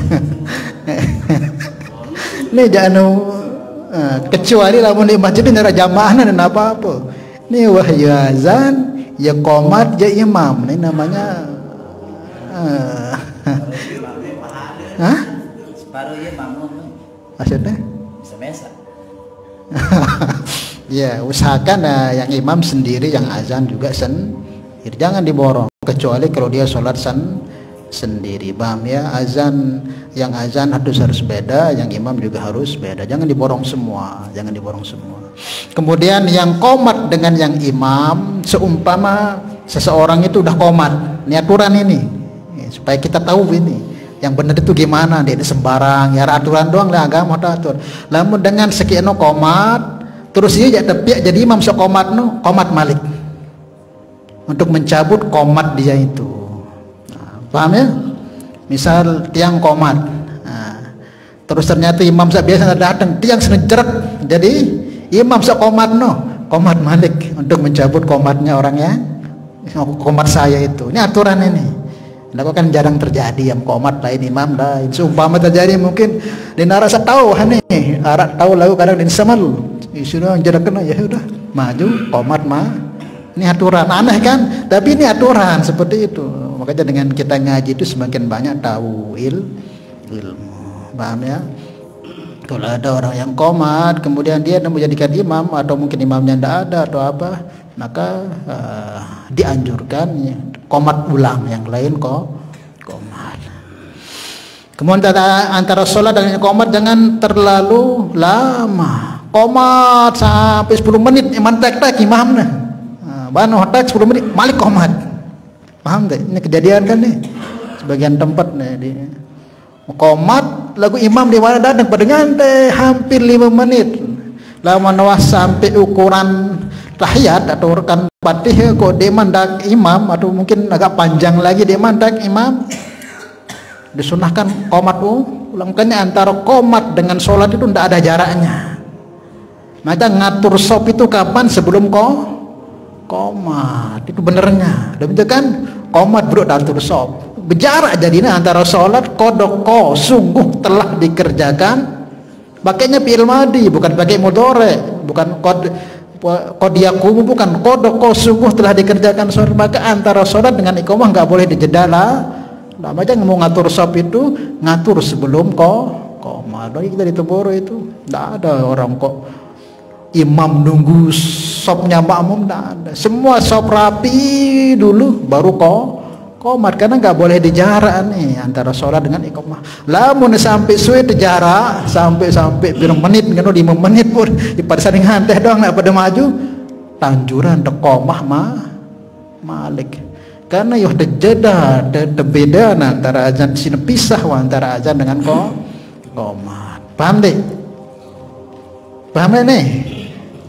Ini jangan kecuali lamun di masjid ini ada jamaah dan apa-apa. Ini wah ya azan, ya qomat, ya imam. Ini namanya separuh ya makmum. Maksudnya? Bisa-bisa. Ya, usahakan yang imam sendiri, yang azan juga sendiri. Jangan diborong, kecuali kalau dia sholat sendiri. Paham ya? Yang azan harus beda, yang imam juga harus beda. Jangan diborong semua, Kemudian yang qomat dengan yang imam, seumpama seseorang itu udah qomat, ini aturan ini, supaya kita tahu ini yang benar itu gimana. Dia sembarang, ya aturan doang lah, agama atur. Lamun dengan sekian qomat, terus dia jadi imam sekomat qomat Malik untuk mencabut qomat dia itu. Paham ya? Misal tiang qomat, terus ternyata imam biasa datang, tiang senejeret, jadi imam qomat qomat Malik untuk mencabut qomatnya orangnya, qomat saya itu. Ini aturan ini. Nah, kan jarang terjadi yang qomat lain imam lain. Seumpama terjadi mungkin di narasa tahu nih, arak tahu lalu kadang di semal, sudah jarak kena ya udah maju qomat mah. Ini aturan aneh kan? Tapi ini aturan seperti itu. Makanya dengan kita ngaji itu semakin banyak tahu ilmu. Paham ya? Kalau ada orang yang qomat, kemudian dia menjadikan imam, atau mungkin imamnya tidak ada atau apa, maka dianjurkan qomat ulang, yang lain qomat. Kemudian antara sholat dan qomat jangan terlalu lama. Qomat sampai 10 menit, iman tek-tek imamnya. Bano hotak 10 menit, Malik qomat. Paham deh? Ini kejadian kan nih. Sebagian tempat nih di qomat, lagu imam di mana datang pada nyantai hampir 5 menit. Lama nawas sampai ukuran tahiyat atau rekan Fatihah kok dia mandak imam, atau mungkin agak panjang lagi dia mandak imam. Disunahkan qomat ulangkannya. Antara qomat dengan sholat itu tidak ada jaraknya. Maka ngatur sop itu kapan? Sebelum qomat, itu benernya. Demikian kan qomat bro atur sop. Berjarak jadinya antara sholat kodoko, sungguh telah dikerjakan. Pakainya fi'il madi, bukan pakai mudhari, bukan qodiyakumu, bukan kodoko, sungguh telah dikerjakan sholat. Maka antara sholat dengan iqamah nggak boleh dijeda lah. Macam mau ngatur sop itu ngatur sebelum qomat. Bagi kita di Teboro itu nggak ada orang kok imam nunggu sopnya makmum, tidak ada. Semua sop rapi dulu baru qomat, karena nggak boleh dijarak nih antara sholat dengan iqamah. Lamun sampai suwe dijarak sampai berapa menit, kan 5 menit pun pada saringan teh doang nggak pada maju, tanjuran iqamah Malik. Karena yo jeda beda antara azan sini pisah antara azan dengan qomat. Paham deh? Paham nih?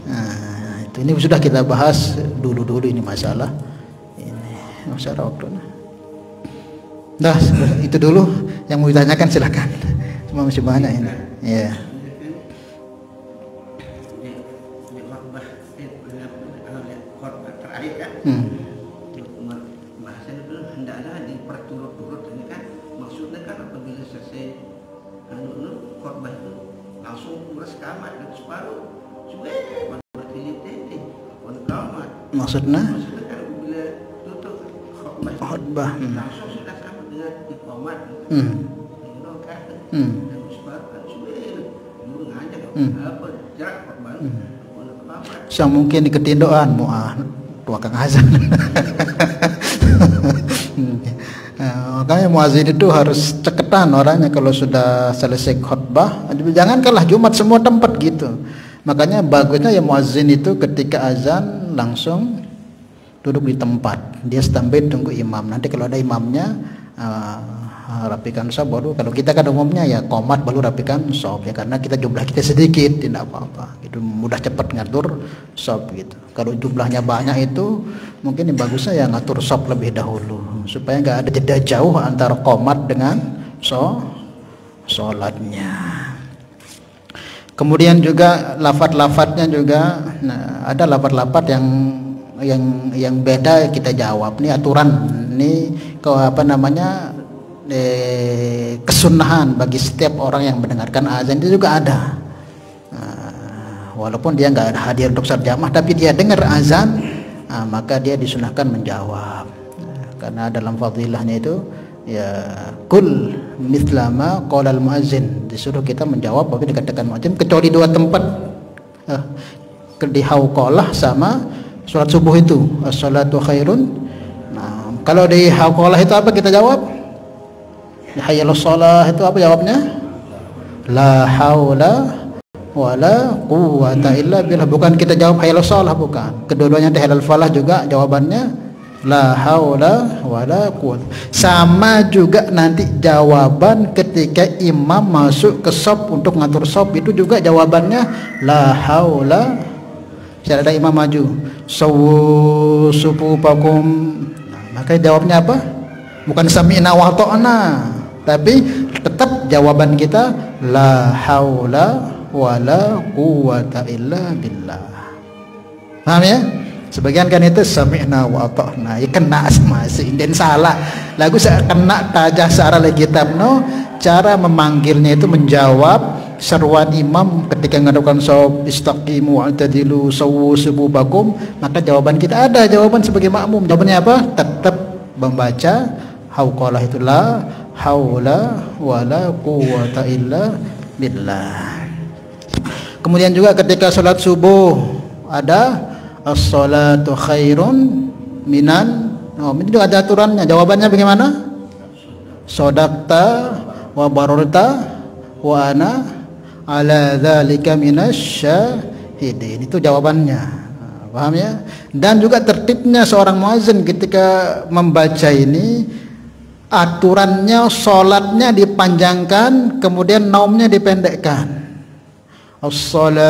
Nah, ini sudah kita bahas dulu ini masalah waktu. Nah, itu dulu yang mau ditanyakan silakan. Cuma masih banyak ini. Ya. Bahasanya itu hendaklah diperturut-turut, ini kan maksudnya kan apabila selesai khotbah itu langsung bersekamat dan separuh juga bertilih-tilih kamar. Maksudnya kan bila khutbah. Langsung sudah sama dengan iqamat. Kan. Terus baru dulu ngajak apa jarak khutbah. Yang mungkin di ketindoan tukang azan. Makanya muazin itu harus ceketan orangnya kalau sudah selesai khutbah. Jangankanlah Jumat, semua tempat gitu. Makanya bagusnya ya muazin itu ketika azan langsung duduk di tempat. Dia standby tunggu imam. Nanti kalau ada imamnya rapikan shop baru. Kalau kita kan umumnya ya qomat baru rapikan shop ya, karena kita jumlah kita sedikit tidak apa-apa. Itu mudah cepat ngatur shop gitu. Kalau jumlahnya banyak itu mungkin yang bagusnya ya ngatur shop lebih dahulu supaya nggak ada jeda jauh antara qomat dengan sholatnya. Kemudian juga lafadz-lafadznya juga, nah, ada lafadz-lafadz yang beda kita jawab. Ini aturan, ini kesunahan bagi setiap orang yang mendengarkan azan itu juga ada. Walaupun dia nggak hadir untuk sholat jamaah, tapi dia dengar azan, maka dia disunahkan menjawab. Karena dalam fadilahnya itu ya kul mislama qolal muazzin, disuruh kita menjawab apa yang dikatakan muazzin, kecuali dua tempat, di hauqalah sama sholat subuh itu, as-salatu khairun. Nah, kalau di hauqalah itu apa kita jawab? Hayyalus shalah itu apa jawabnya? La haula wala quwwata illa billah. Bukan kita jawab hayyalus shalah, bukan. Kedua-duanya di hayyal falah juga jawabannya la haula wala quwwata. Sama juga nanti jawaban ketika imam masuk ke shop untuk ngatur shop itu juga jawabannya la haula. Tidak ada imam maju sawu sufufakum, maka jawabnya apa? Bukan sami'na wa ta'na, tapi tetap jawaban kita la haula wala quwwata illa billah. Paham ya? Sebagian kan itu sami'na wa ta'na, ya kena masih dan salah. Lagu saya kena tajah secara kitab no, cara memanggilnya itu menjawab seruan imam ketika mengadakan sholat istaqimu wa'tadilu sawu sububakum, maka jawaban kita ada jawaban sebagai makmum. Jawabannya apa? Tetap membaca hauqalah itu la haula wala quwwata illa billah. Kemudian juga ketika sholat subuh ada as-salatu khairun minan. Ini juga ada aturannya. Jawabannya bagaimana? Sodakta wa barurta wa ana ala dzalika minasyahidin. Itu jawabannya. Paham ya? Dan juga tertibnya seorang muazin ketika membaca ini, aturannya sholatnya dipanjangkan, kemudian naumnya dipendekkan. As-salatu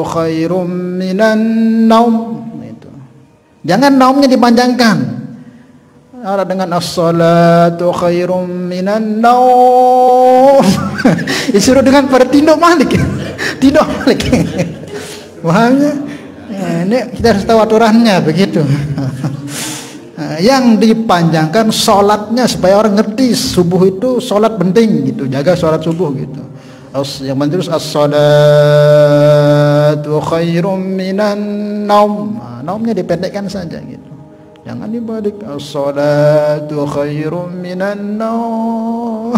khairum minan naum. Itu. Jangan naumnya dipanjangkan. Ada dengan as-salatu khairum minan naum. Disuruh dengan bertindak balik. Tidak balik. Pahamnya? Ini kita harus tahu aturannya begitu. Yang dipanjangkan sholatnya supaya orang ngerti subuh itu sholat penting gitu, jaga sholat subuh gitu. Yang terus as-salatu khairum minan naum. Naumnya dipendekkan saja gitu. Jangan dibalik as-salatu khairum minan naum.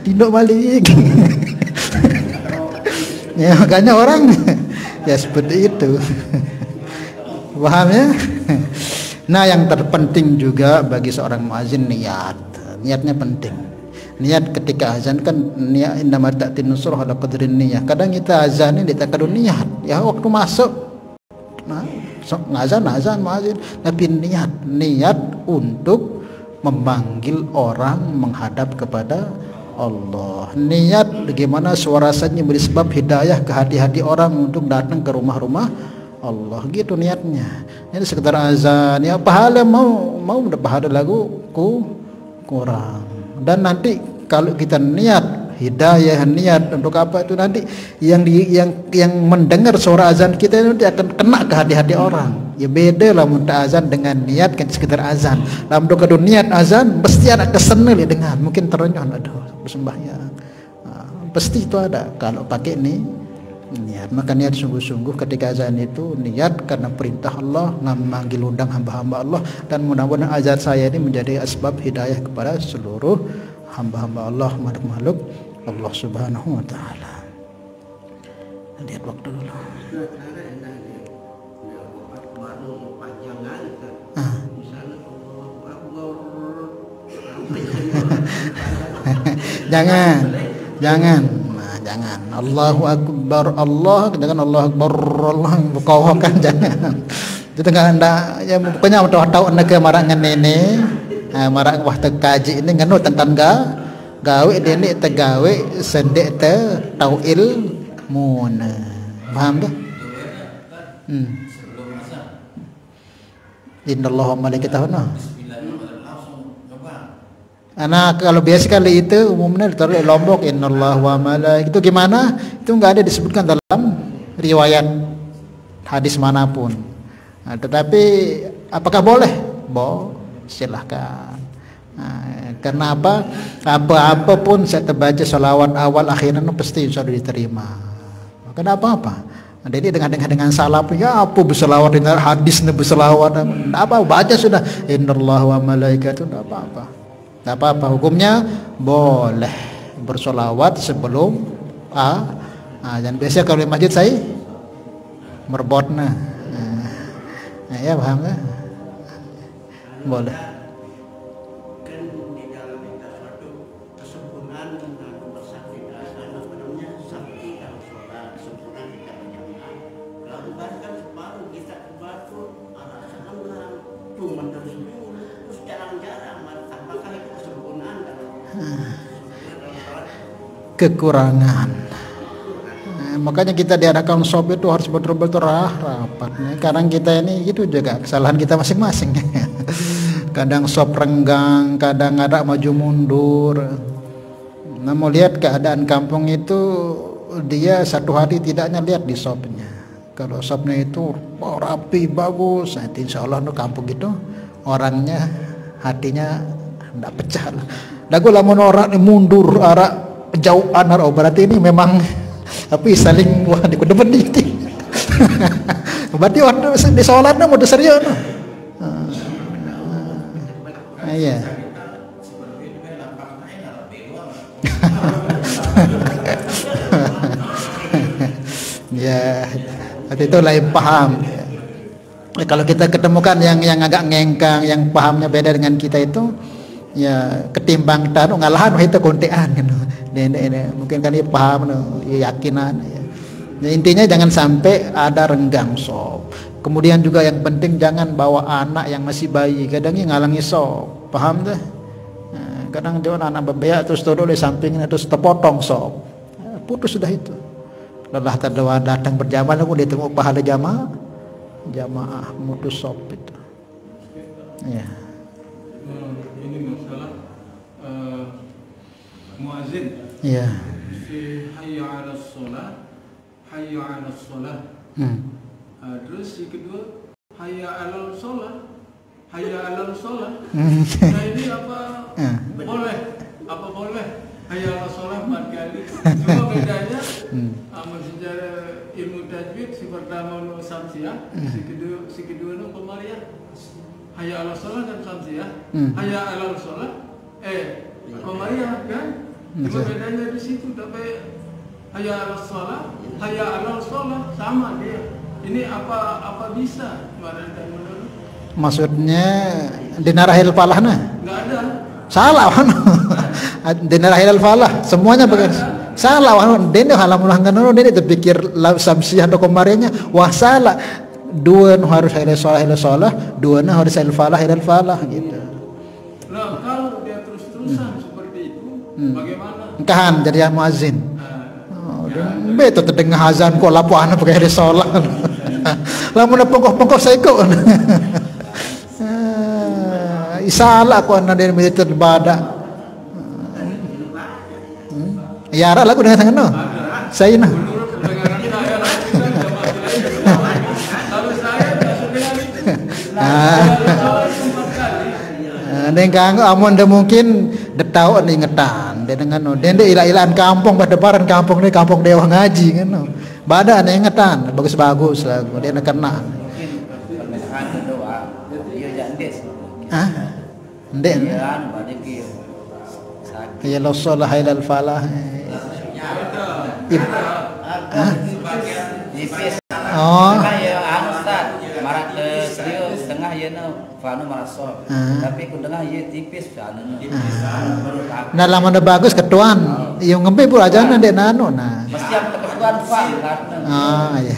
Tidak balik. Ya makanya orang ya seperti itu. Paham ya? Nah, yang terpenting juga bagi seorang muazin niat. Niatnya penting. Niat ketika azan kan niat innama ta'tin nusrah ala qadrin niyah. Kadang kita azan ini ditakadun niat. Ya waktu masuk azan muazin, tapi niat untuk memanggil orang menghadap kepada Allah. Niat bagaimana suaranya beri sebab hidayah ke hati-hati orang untuk datang ke rumah-rumah Allah, gitu niatnya. Ini sekedar azan ya, pahala mau pahala lagu kurang. Dan nanti kalau kita niat hidayah, niat untuk apa itu nanti yang mendengar suara azan kita nanti akan kena ke hati-hati orang. Ya beda lah muntah azan dengan niat kan sekedar azan. Dalam doa niat azan pasti ada kesenil ya dengan mungkin terenyuh aduh sembahyang. Pasti itu ada kalau pakai Niat, maka niat sungguh-sungguh ketika azan itu niat karena perintah Allah, memanggil undang hamba-hamba Allah, dan mudah-mudahan azan saya ini menjadi asbab hidayah kepada seluruh hamba-hamba Allah, makhluk-makhluk Allah Subhanahu wa taala. Lihat waktu dulu. Jangan. Nah, jangan. Allahu Akbar, Allah, jangan Allahu Akbar, Allah kau kan jangan. Itu enggak ada ya pokoknya tahu nak marak ngenene. Marak wah kaji ini nganu tentang gawe dene te gawe sendek te tauil mun. Paham tak? Innallaha wa malaikatahu. Anak kalau biasa kali itu umumnya ditaruh di Lombok, innallaha wa malaikatahu. Itu gimana? Itu enggak ada disebutkan dalam riwayat hadis manapun. Nah, tetapi apakah boleh? Silahkan. Nah, karena apa pun saya terbaca salawat awal akhirnya pasti insya Allah diterima. Maka tidak apa-apa. Ada ini dengan salah ya apa berselawat dengan hadis berselawat apa baca sudah innallaha wa malaikatahu, tidak apa-apa. Tidak apa-apa, hukumnya boleh bersolawat sebelum dan biasanya kalau di masjid saya merbotna. Ya paham kan? Boleh. Kan di dalam kita suatu kesempurnaan dan bersaktidasan namanya sakti kalau sholat sempurna kita berjamaah. Kalau kan separuh kita kebaca anak senang cuma terus jarang-jarang apakah itu kesempurnaan dalam kekurangan. Makanya kita diadakan shop itu harus betul-betul rapatnya. Kadang kita ini itu juga kesalahan kita masing-masing. Kadang shop renggang, kadang ada maju mundur. Nah, mau lihat keadaan kampung itu dia satu hari tidaknya lihat di shopnya. Kalau shopnya itu rapi bagus, nanti insya Allah no kampung itu orangnya hatinya tidak pecah lah. Lagu lamun orang mundur arah jauhan berarti ini memang tapi saling wah di kuda berdiri. Berarti waktu di sholatnya mau serius. Iya. Ya, waktu itu lain paham. Kalau kita ketemukan yang agak ngengkang, yang pahamnya beda dengan kita itu, ya ketimbang tanu ngalahan itu kontean kan. Mungkin kan dia paham, yakinan. Ya, intinya jangan sampai ada renggang sop. Kemudian juga yang penting jangan bawa anak yang masih bayi. Kadangnya ngalangi sop, paham dah? Nah, kadang dia anak bebeak terus turun di sampingnya terus terpotong sop, putus sudah itu. Lelah terdoa datang berjamaah, lalu dia tengok pahala jamaah mutus sop itu. Ya. Ini masalah muazin. Ya. Hayya 'alas shalah, hayya 'alas shalah. Terus yang kedua hayya 'alal shalah, hayya 'alal shalah. Nah ini apa boleh? Apa boleh hayya 'alas shalah 4 kali? Cuma bedanya secara ilmu tajwid si pertama nu samsiah, si kedua nu qamariyah. Hayya 'alal shalah dan samsiah. Hayya 'alal shalah qamariyah kan? Cuma bedanya di situ, tapi hayya 'alas shalah, hayya 'alal shalah sama dia. Ini apa bisa dan menurut? Maksudnya dinarahil falah nah? Enggak ada. Salah kan? Dinarahil falah semuanya bagian salah kan? Dene halamulah kan dene terpikir samsiah atau kemarinnya wah salah. Dua harus hilal shalah, dua harus hilal falah gitu. Nah, kalau dia terus-terusan seperti itu bagaimana? Engkahan jadi muazin. Betul terdengar azan kok lapo anak pakai hilal shalah. Lamun pengkoh-pengkoh saya kok. Salah kok anak dari masjid terbadak. Ya arah lagu dengan sangat no. Saya nah. Dengan amun de mungkin de tahu ingetan de dengan no. De ila-ilaan kampung pada deparan kampung ni kampung dewa ngaji kan no. Badan ingetan bagus-bagus lagu dia nak kena. Mungkin permintaan doa dia jandes. Ah. Ndek. Dia banyak dia. Sakit. Ya la salah ilal falah. Tipis. Oh. Tengah ya Ustaz. Marak serius tengah ya fanu marasol. Tapi ku tengah ya tipis fanu. Nah lama dah bagus ketuan. Yang ngempe pun aja ndek nano nah. Mesti ada ketuan fam karena. Ya.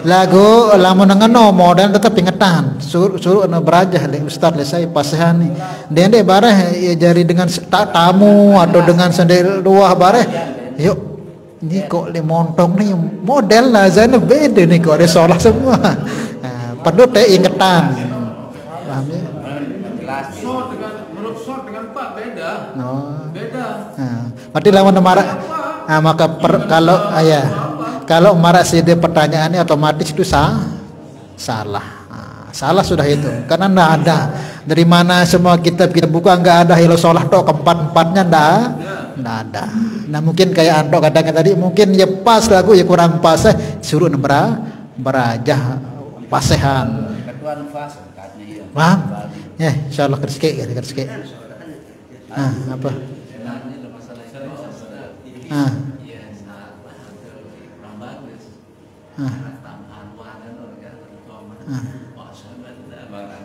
Lagu lama ngeno modal tetap ingetan. Suruh na berajah le ustaz le saya pasehan ni. Ndek bareh ya jari dengan tamu atau dengan sendiri dua bareh. Yuk ini kok le montong ni model lah zana beda ni kok ada solah semua. Perlu teh ingetan. Paham ya? Jelas. Menurut short dengan Pak beda. No. Beda. Berarti lawan marah. Maka kalau marah sih pertanyaannya otomatis itu salah. Salah sudah itu. Karena enggak ada. Dari mana semua kitab kita buka enggak ada hilo sholah tok keempat-empatnya enggak ada. Nah mungkin kayak Ando katakan tadi mungkin ya pas lagu ya kurang pas suruh berajah pasehan. Ketuan fas katanya iya. Paham? Ya, insyaallah kersikit. Apa?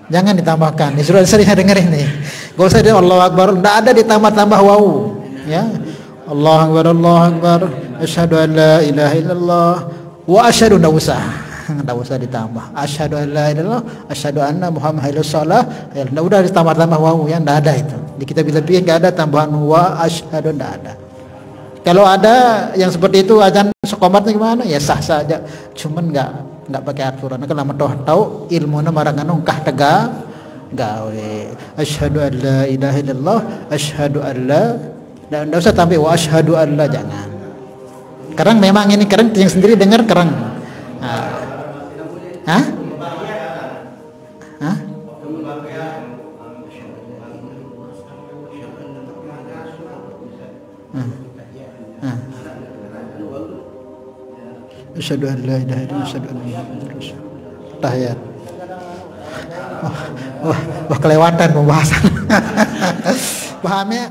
Jangan ditambahkan. Sudah sering dengerin nih. Gak usah dia Allahu Akbar, enggak ada ditambah-tambah wau. Ya. Allahu Akbar. Asyhadu an la ilaha illallah wa asyhadu enggak usah ditambah. Asyhadu an la ilaha illallah, asyhadu anna Muhammadar Rasulullah. Ya, udah ditambah-tambah wau ya, enggak ada itu. Di kitab lebih enggak ada tambahan wa asyhadu, enggak ada. Kalau ada yang seperti itu azan sekomatnya gimana? Ya sah saja. Cuman enggak pakai aturan. Kalau lama tahu ilmuna marangan ungkah tegak gawe. Asyhadu an la ilaha illallah, asyhadu an la, enggak usah tambah wa asyhadu an la, jangan. Kerang memang ini kerang yang sendiri dengar kerang. Hah? Asyhadu an la ilaha illallah, asyhadu anna Muhammadar Rasulullah. Tahiyat. Wah kelewatan pembahasan. Pahamnya